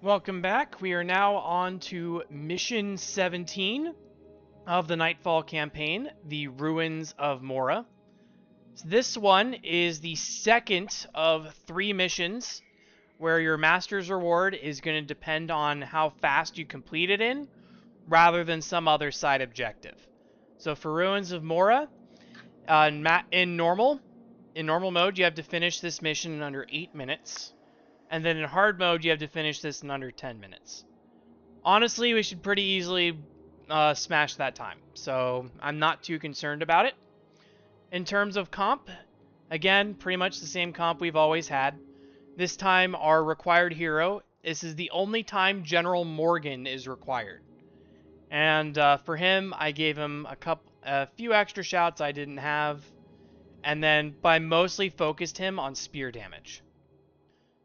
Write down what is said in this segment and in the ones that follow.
Welcome back. We are now on to Mission 17 of the Nightfall campaign, the Ruins of Morah. So this one is the second of 3 missions where your Master's Reward is going to depend on how fast you complete it in, rather than some other side objective. So for Ruins of Morah, in normal mode, you have to finish this mission in under 8 minutes. And then in hard mode, you have to finish this in under 10 minutes. Honestly, we should pretty easily smash that time. So I'm not too concerned about it. In terms of comp, again, pretty much the same comp we've always had. This time, our required hero. This is the only time General Morgahn is required. And for him, I gave him a few extra shouts I didn't have. And then I mostly focused him on spear damage.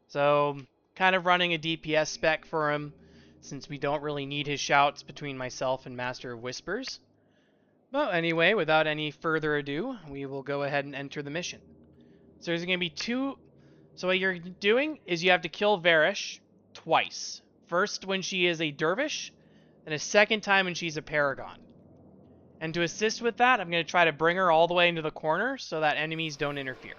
So, kind of running a DPS spec for him, since we don't really need his shouts between myself and Master of Whispers. But anyway, without any further ado, we will go ahead and enter the mission. So there's going to be 2... So what you're doing is you have to kill Varish twice. First when she is a dervish, and a second time when she's a paragon. And to assist with that, I'm going to try to bring her all the way into the corner so that enemies don't interfere.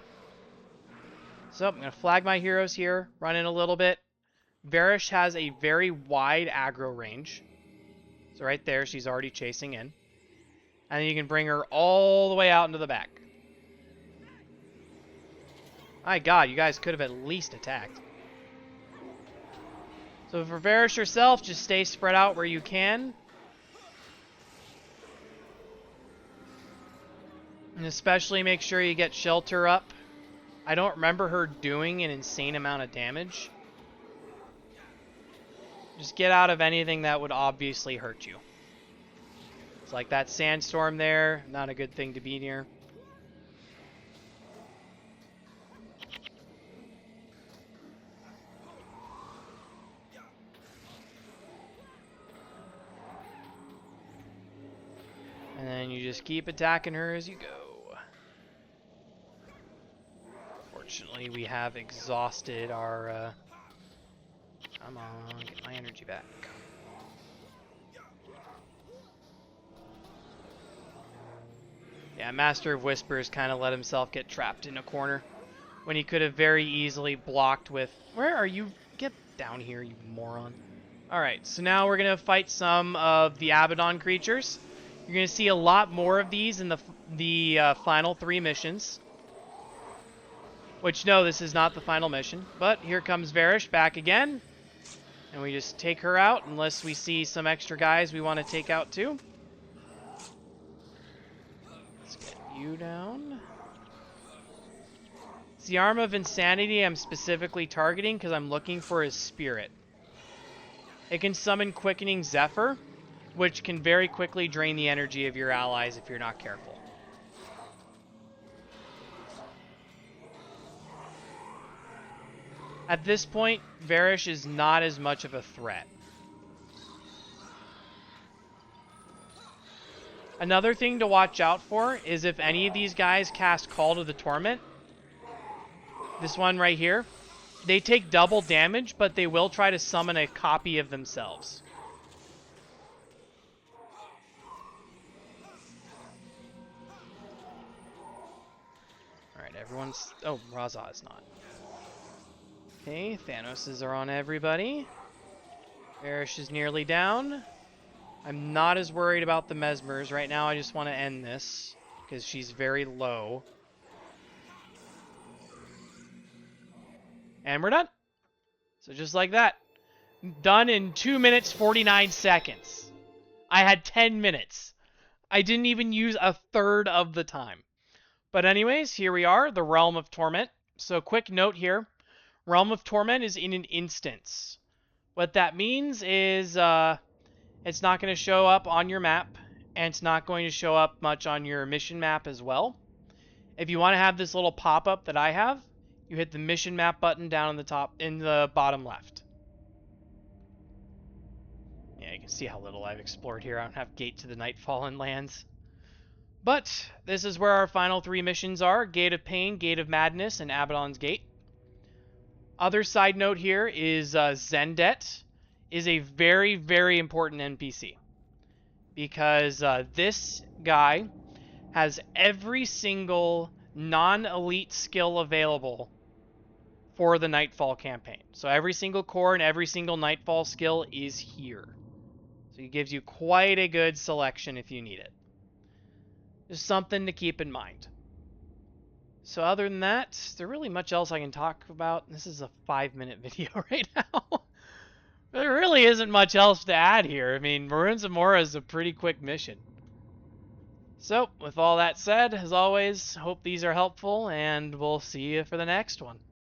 So I'm going to flag my heroes here, run in a little bit. Varish has a very wide aggro range. So right there, she's already chasing in. And then you can bring her all the way out into the back. My god, you guys could have at least attacked. So for Varish herself, just stay spread out where you can. And especially make sure you get shelter up. I don't remember her doing an insane amount of damage. Just get out of anything that would obviously hurt you. It's like that sandstorm there, not a good thing to be near. And then you just keep attacking her as you go. Fortunately, we have exhausted our... Come on, get my energy back. Yeah, Master of Whispers kind of let himself get trapped in a corner when he could have very easily blocked with... Where are you? Get down here, you moron. Alright, so now we're going to fight some of the Abaddon creatures. You're going to see a lot more of these in the final 3 missions. Which, no, this is not the final mission. But here comes Varish back again. And we just take her out, unless we see some extra guys we want to take out too. Let's get you down. It's the Arm of Insanity I'm specifically targeting because I'm looking for his spirit. It can summon Quickening Zephyr, which can very quickly drain the energy of your allies if you're not careful. At this point, Varish is not as much of a threat. Another thing to watch out for is if any of these guys cast Call to the Torment. This one right here. They take double damage, but they will try to summon a copy of themselves. Alright, everyone's... Oh, Razah is not. Okay, Thanoses are on everybody. Varish is nearly down. I'm not as worried about the Mesmers. Right now I just want to end this, because she's very low. And we're done. So just like that. Done in 2 minutes, 49 seconds. I had 10 minutes. I didn't even use a third of the time. But anyways, here we are, the Realm of Torment. So quick note here. Realm of Torment is in an instance. What that means is it's not going to show up on your map, and it's not going to show up much on your mission map as well. If you want to have this little pop-up that I have, you hit the mission map button down in the bottom left. Yeah, you can see how little I've explored here. I don't have Gate to the Nightfall and lands. But this is where our final 3 missions are: Gate of Pain, Gate of Madness, and Abaddon's Gate. Other side note here is Zendet. is a very, very important NPC. Because this guy has every single non-elite skill available for the Nightfall campaign. So every single core and every single Nightfall skill is here. So he gives you quite a good selection if you need it. Just something to keep in mind. So other than that, is there really much else I can talk about? This is a 5-minute video right now. There really isn't much else to add here. I mean, Ruins of Morah is a pretty quick mission. So, with all that said, as always, hope these are helpful, and we'll see you for the next one.